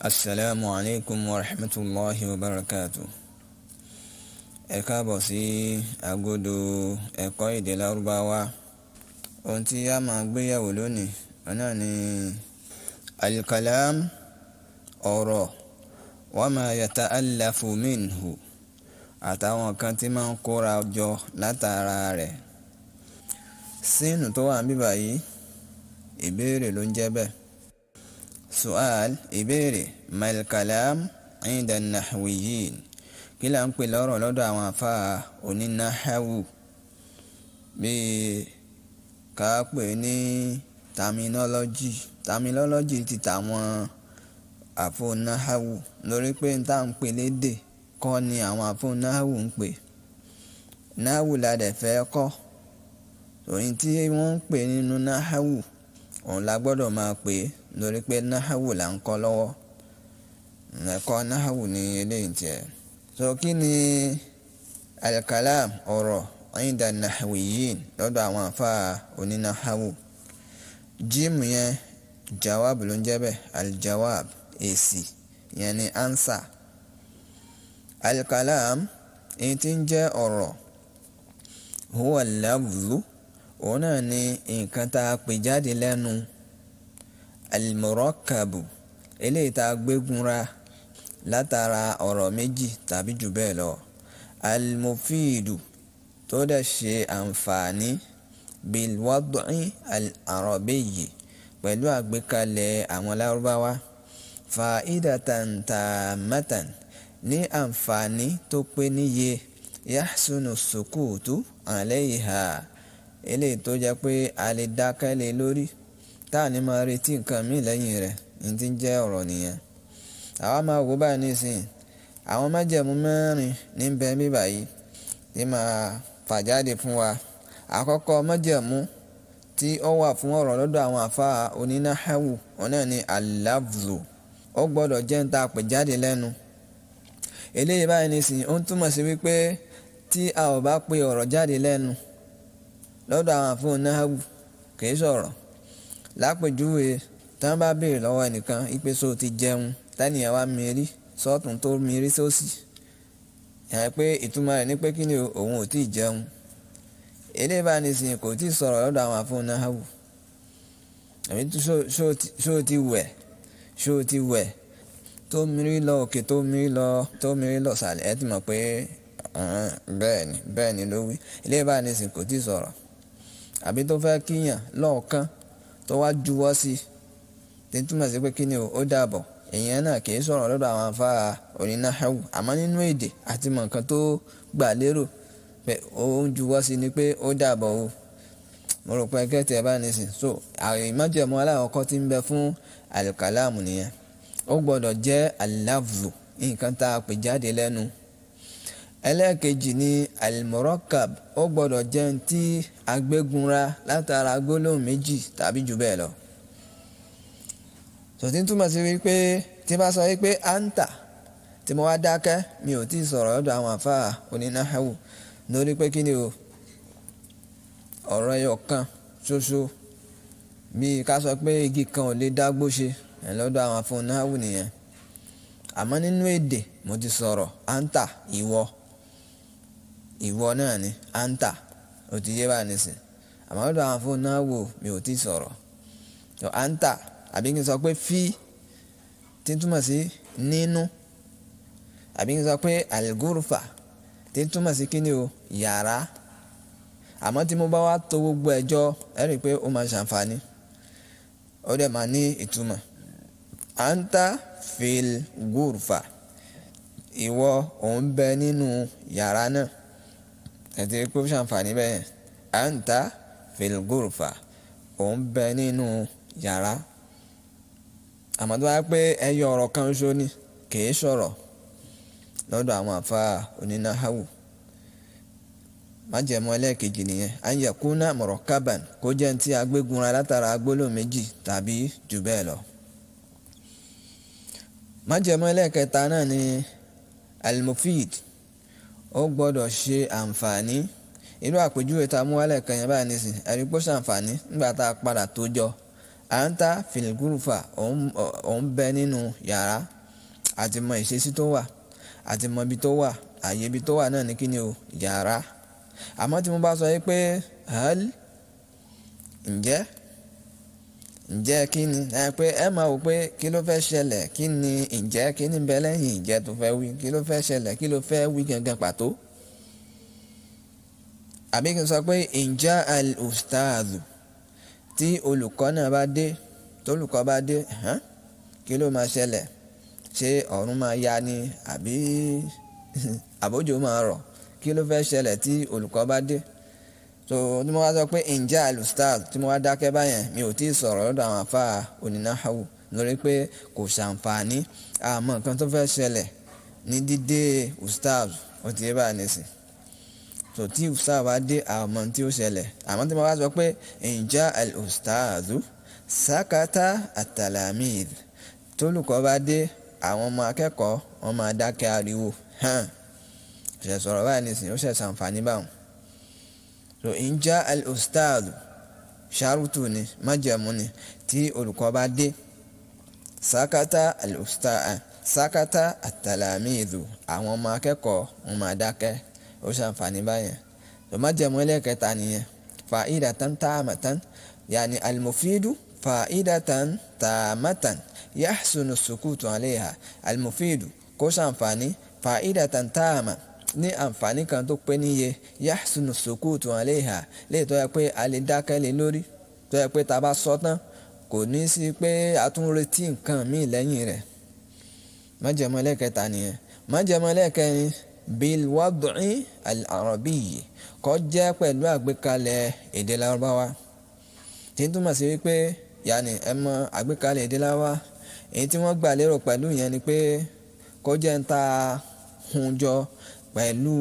Assalamu alaikum wa rahmatullahi wa barakatuh. Ẹ káàbọ̀ sí agodo ẹ̀kọ́ èdè Lárúbáwá. Ohun tí a máa gbé yẹ̀wò lónìí náà ni al-kalam, ọ̀rọ̀, wa ma yata'allafu minhu, àtàwọn kan tí máa ń kóra jọ látara rẹ̀. Sínú tó wà níbí báyìí ìbéèrè ló ń jẹ́ bẹ́ẹ̀. Su'al, ìbéèrè, mal kalam inda an-nahwiyyin, kí là ń pè lọ́rọ̀ lọ́dọ̀ àwọn àfáà onínáháwù? Bí ká pè ní terminology ti tàwọn àfáà onínáháwù, lórí pé n tá ń pè lédè kọ́ ni àwọn àfáà onínáháwù ń pè. Náhwù la dẹ̀ fẹ́ kọ́, òyìn tí wọ́n ń pè nínú náháwù òun la gbọ́dọ̀ máa pè, lórí pé náháwù là ń kọ́ lọ́wọ́. Ẹ̀kọ́ náháwù ni eléyìí tiẹ̀. So kí ni al-kalam, ọ̀rọ̀, inda an-nahwiyyin, lọ́dọ̀ àwọn àfáà onínáháwù? Jíìmù yẹn jawab ló ń jẹ́ bẹ́ẹ̀, al-jawab, èsì, yẹn ni answer. Al-kalam, èyí tí ń jẹ́ ọ̀rọ̀, huwa al-lafzu, òun náà ni nǹkan tá a pè jáde lẹ́nu, al-murakkabu, eléyìí tá a gbégunra látara ọ̀rọ̀ méjì tàbí jù bẹ́ẹ̀ lọ, al-mufidu, tó dẹ̀ ṣe àǹfààní, bil-wad'i al-arabiyyi, pẹ̀lú àgbékalẹ̀ àwọn Lárúbáwá, fa'idatan tammatan, ní àǹfààní tó pé níye, yahsunu sukutu alayha, eléyìí tó jẹ́ pé a lè dákẹ́ lé lórí, táà ní máa retí nǹkan míì lẹ́yìn rẹ̀, ní tí ń jẹ́ ọ̀rọ̀ nìyẹn. Àwa máa wò báyìí nísìnyí, àwọn májẹ̀mú mẹ́rin ní bẹ níbí báyìí tí máa fà jáde fún wa. Àkọ́kọ́ májẹ̀mú tí ó wà fún ọ̀rọ̀ lọ́dọ̀ àwọn àfáà onínáháwù, òun náà ni al-lafzu, ó gbọ́dọ̀ jẹ́ ń tá a pè jáde lẹ́nu. Eléyìí báyìí nísìnyí ó ń túmọ̀ sí wípé tí a ò bá pe ọ̀rọ̀ jáde lẹ́nu lọ́dọ̀ àwọn àfáà onínáháwù kì í sọ̀rọ̀. Lápèjúwe, tí wọ́n bá béèrè lọ́wọ́ ẹnìkan wípé so ti jẹun, tẹ́nìyàn wá mírí sọ́tún tó mírí sósì, yàrá pé ìtumọ̀ rẹ̀ ní pé kí ni òun ò tí ì jẹun. Eléyìí báyìí nísìnyí kò tí ì sọ̀rọ̀ lọ́dọ̀ àwọn àfáà onínáháwù. Àbí ṣó ti wẹ̀ tó mírí lọ òkè, tó mírí lọ sàlẹ̀, ẹ ti mọ̀ pé bẹ́ẹ̀ ni ló wí. Eléyìí báyìí nísìnyí kò tí ì sọ̀rọ̀. Àbí tó fẹ́ kíyàn lọ́ọ̀kan tó wá juwọ́ sí, tí túmọ̀ sí pé kí ni ó dàbọ̀, èèyàn náà kì í sọ̀rọ̀ lọ́dọ̀ àwọn àfáà onínáháwù. Àmọ́ nínú èdè àti mọ̀ nǹkan tó gbà lérò pé ó ń juwọ́ sí ni pé ó dàbọ̀ o. Mo rò pé ẹgẹ́ tí ẹ bá nísìn. So májẹ̀mú aláwọ̀kọ́ tí ń bẹ fún al-kalamu nìyẹn, ó gbọ́dọ̀ jẹ́ al-lafzu, nǹkan tá a pè jáde lẹ́nu. Ẹlẹ́ẹ̀kejì ni al-murakkab, ó gbọ́dọ̀ jẹ́ ń tí agbégunra látara gbólóhùn méjì tàbí jù bẹ́ẹ̀ lọ. So tí ń túmọ̀ sí wípé tí bá sọ wípé anta, tí mo wá dákẹ́, mi ò tí ì sọ̀rọ̀ lọ́dọ̀ àwọn àfáà onínáháwù, lórí pé kí ni ọ̀rọ̀ ẹyọ kan ṣoṣo, bí ká sọ pé igi kan ò lè dágbó ṣe, lọ́dọ̀ àwọn àfáà onínáháwù nìyẹn. Àmọ́ nínú èdè mo ti sọ̀rọ̀, anta, ìwọ náà ni anta, ó ti yé bá nísìn. Àmọ́ lọ́dọ̀ àwọn àfáà onínáháwù mi ò tí ì sọ̀rọ̀. So anta, àbí kí n sọ pé fi, tí ń túmọ̀ sí nínú, àbí kí n sọ pé al-ghurfa, tí ń túmọ̀ sí kí ni yàrá. Àmọ́ tí mo bá wá to gbogbo ẹjọ́, ẹ rí i pé ó máa ṣàǹfààní, ó dẹ̀ máa ní ìtumọ̀. Anta fil ghurfa, ìwọ òun bẹ nínú yàrá náà, ẹ ti rí i pé ó ṣàǹfààní bẹ́ẹ̀. Anta fil ghurfa, òun bẹ nínú yàrá. Àmọ́ tó bá pé ẹyọ ọ̀rọ̀ kan ṣoṣo ni, kì í sọ̀rọ̀ lọ́dọ̀ àwọn àfáà onínáháwù. Májẹ̀mú ẹlẹ́ẹ̀kejì nìyẹn, an yakuna murakkaban, kó jẹ́ ń tí agbégunra látara gbólóhùn méjì tàbí jù bẹ́ẹ̀ lọ. Májẹ̀mú ẹlẹ́ẹ̀kẹta náà ni al-mufid, ó gbọ́dọ̀ ṣe àǹfààní. Irú àpèjúwe tá a mú wálẹ̀ kan yẹn báyìí nísìnyí, ẹ̀rí pé ó ṣàǹfààní nígbà tá a padà tó jọ, anta fil ghurfa òun bẹ nínú yàrá, àti mọ ìṣesí tó wà, àti mọ ibi tó wà, àyè ibi tó wà náà ní kíni o, yàrá. Àmọ́ tí mo bá sọ pé hal, ǹjẹ́ kí ni, pé ẹ máa wò pé kí ló fẹ́ ṣẹlẹ̀, kí ni ǹjẹ́, kí ni bẹ lẹ́yìn ǹjẹ́ tó fẹ́ wí, kí ló fẹ́ ṣẹlẹ̀, kí ló fẹ́ wí gangan pàtó. Àbí kí n sọ pé ǹjẹ́ al-ustadhu, tí olùkọ́ náà bá dé, tólùkọ́ bá dé, kí ló máa ṣẹlẹ̀, ṣé ọ̀run máa ya ni àbí àbójò máa rọ̀, kí ló fẹ́ ṣẹlẹ̀ tí olùkọ́ bá dé. So tí mo wá sọ pé ǹjẹ́ al-ustadh, tí mo wá dákẹ́ báyẹn, mi ò tí ì sọ̀rọ̀ lọ́dọ̀ àwọn àfáà onínáhàwù, lórí pé kò ṣàǹfààní, àmọ́ nǹkan tó fẹ́ ṣẹlẹ̀ ní dídé ustadh, ó ti yé báyìí nísìn. So tí ustadh bá dé, àmọ́ tí ó ṣẹlẹ̀. Àmọ́ tí mo wá sọ pé ǹjẹ́ al-ustadhu sakata at-talamid, tólùkọ́ bá dé, àwọn ọmọ akẹ́kọ̀ọ́ wọn máa dákẹ́ ariwo, ṣe sọ̀rọ̀ báyìí nísìn, ó ṣe ṣàǹfààní báwọn. So ǹjẹ́ al-ustadhu ṣáàrùtù ni, májẹ̀mú ni, tí olùkọ́ bá dé, sakata at-talamidhu, àwọn ọmọ akẹ́kọ̀ọ́ wọn máa dákẹ́, ó ṣàǹfààní báyẹn. So májẹ̀mú ẹlẹ́kẹta nìyẹn. Fa'idatan tamatan, yani al-mufidu fa'idatan tamatan yahsunu sukutu alayha. Al-mufidu kó ṣàǹfààní, fa'idatan tama, ní àǹfààní kan tó pé níye, yahsunu sukutu alayha, lè tó yẹ pé a lè dákẹ́ lé lórí, tó yẹ pé ta bá sọ tán kò ní sí pé a tún retí nǹkan míì lẹ́yìn rẹ̀. májẹ̀mú ẹlẹ́kẹta nìyẹn. májẹ̀mú ẹlẹ́kẹrin, bil wad'i al-arabiyyi, kó jẹ́ pẹ̀lú àgbékalẹ̀ èdè Lárúbáwá. tí ń túmọ̀ sí wípé yàní ẹ mọ àgbékalẹ̀ èdè Lárúbáwá, èyí tí wọ́n gbà lérò pẹ̀lú yẹn ni pé kó jẹ́ ń ta hun jọ pẹ̀lú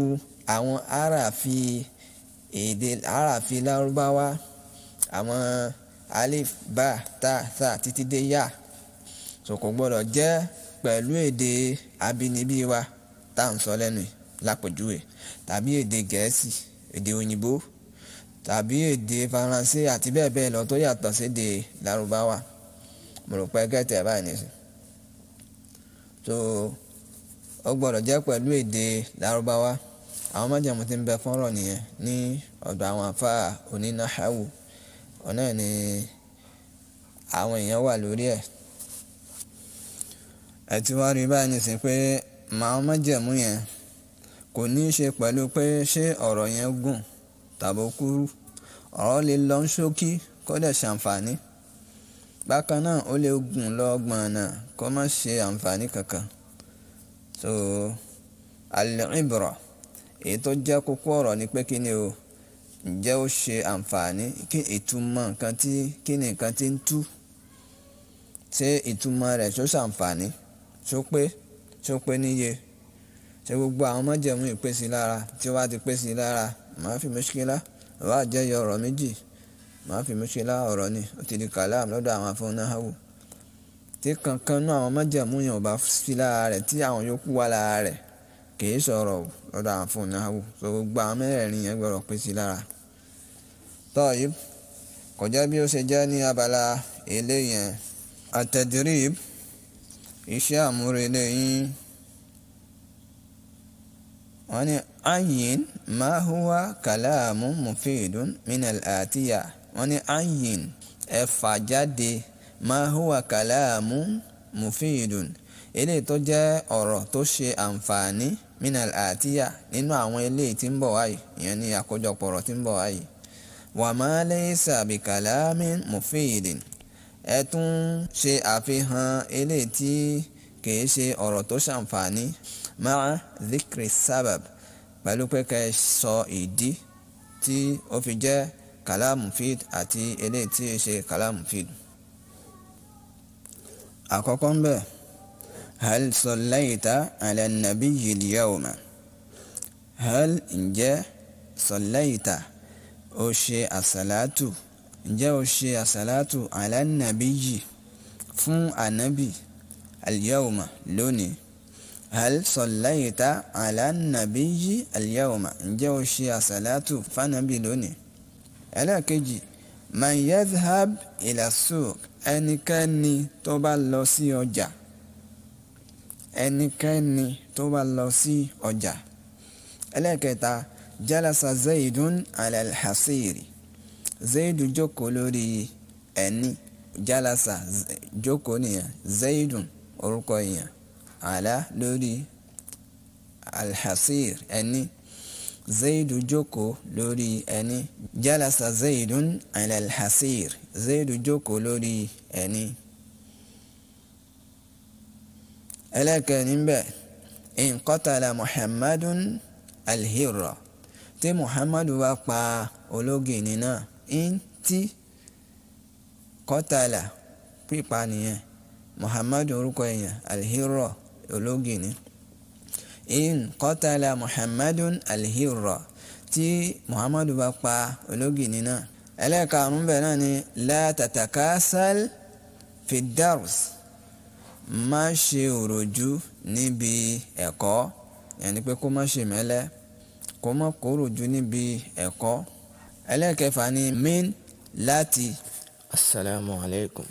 àwọn àràfi Lárúbáwá, àwọn alif, ba, ta, tha títí dé yá. So kò gbọ́dọ̀ jẹ́ pẹ̀lú èdè abínibí wa tá à ń sọ lẹ́nu lápèjúwe, tàbí èdè Gẹ̀ẹ́sì, èdè òyìnbó, tàbí èdè Faransé àti bẹ́ẹ̀ bẹ́ẹ̀ lọ tó yàtọ̀ sí èdè Lárúbáwá. Mo rò pé gẹ́tẹ̀ báyìí nìyẹn. So ó gbọ́dọ̀ jẹ́ pẹ̀lú èdè Lárúbáwá. Àwọn májẹ̀mú tí ń bẹ fọ́nrọ̀ nìyẹn ní ọ̀dọ̀ àwọn àfáà onínáhàwù, ọ̀nà ni àwọn èèyàn wà lórí ẹ̀. Ẹ ti wá rí báyìí nísìnyí pé àwọn májẹ̀mú yẹn kò ní í ṣe pẹ̀lú pé ṣé ọ̀rọ̀ yẹn gùn tàbí kúrú. Ọ̀rọ̀ lè lọ ṣókí kó dẹ̀ ṣàǹfààní, bákan náà ó lè gùn lọ gbọ̀nà kó má ṣe àǹfààní kankan. So al-ibra, èyí tó jẹ́ kókó ọ̀rọ̀ ni pé kí ni o, ǹjẹ́ ó ṣe àǹfààní, kí ìtumọ̀ nǹkan tí, kí ni nǹkan tí ń tú, ṣé ìtumọ̀ rẹ̀ ṣó ṣàǹfààní, ṣó pé níye, ṣé gbogbo àwọn májẹ̀mú ìpèsè lára, tí ó bá ti pèsè lára, máa fi mushkila, wá jẹ́ yọ ọ̀rọ̀ méjì, máa fi mushkila ọ̀rọ̀ ni, ó ti di kalam lọ́dọ̀ àwọn afọ́náhàwù. Tí kankan náà àwọn májẹ̀mú yẹn ò bá fi lára rẹ̀, tí àwọn yòókù wà lára rẹ̀, kìí sọ̀rọ̀ lọ́dọ̀ àwọn afọ́náhàwù. So gbogbo àwọn mẹ́rẹ̀ẹ̀rin yẹn gbọ́dọ̀ pèsè lára. Tọ́yìb, kò jẹ́ bí ó ṣe jẹ́ ní abala eléyẹn. At-tadrib, iṣẹ́ àmúrelé yín. wọ́n ní ayin ma huwa kalamun mufidun minal atiya. wọ́n ní ayin, ẹ fà jáde, ma huwa kalamun mufidun, eléyìí tó jẹ́ ọ̀rọ̀ tó ṣe àǹfààní, minal atiya, nínú àwọn eléyìí tí ń bọ̀ wáyìí, ìyẹn ní àkójọpọ̀ ọ̀rọ̀ tí ń bọ̀ wáyìí. Wa ma laysa bi kalamin mufidin, ẹ tún ṣe àfihàn eléyìí tí kìí ṣe ọ̀rọ̀ tó ṣàǹfààní, ma'a dhikri sabab, pẹ̀lú pé kẹ́ ẹ sọ ìdí tí ó fi jẹ́ kalam mufid àti eléyìí tí ó ṣe kalam mufid. Àkọ́kọ́ ń bẹ̀, hal sallaita ala nabiyyi al-yawma, hal, ǹjẹ́, sallaita, ó ṣe àsàlátù, ǹjẹ́ ó ṣe àsàlátù ala nabiyyi, fún ànábì, al-yawma, lónìí. hal sallaita ala nabiyyi al-yawma, ǹjẹ́ ó ṣe àsàlátù fánàbì lónìí. ẹlẹ́ẹ̀kejì, man yadhhab ila suq, ẹnikẹ́ni tó bá lọ sí ọjà, ẹnikẹ́ni tó bá lọ sí ọjà. ẹlẹ́kẹta jalasa zaidun ala alhasiri, zaidu jókòó lórí ẹni, jalasa jókòó nìyẹn, zaidun orúkọ èèyàn, ala lórí alhasir ẹni, zaidu jókòó lórí ẹni. jalasa zaidun ala alhasir, zaidu jókòó lórí ẹni. ẹlẹ́kẹ̀rin bẹ́ẹ̀ in qatala muhammadun alhirra, tí muhammadu bá pa ológìnní náà, in tí qatala pípa nìyẹn, muhammadu orúkọ èèyàn, alhirra ológìnní. in qatala muhammadun alhirra, tí muhammadu bá pa ológìnní náà. ẹlẹ́karùn bẹ́ẹ̀ náà ni la tatakasal fi dars, má ṣe òròjú níbi ẹ̀kọ́, yẹni pé kó má ṣe mẹ́lẹ́, kó má kó òròjú níbi ẹ̀kọ́. ẹlẹ́kẹfà ni min láti. Assalamu alaikum.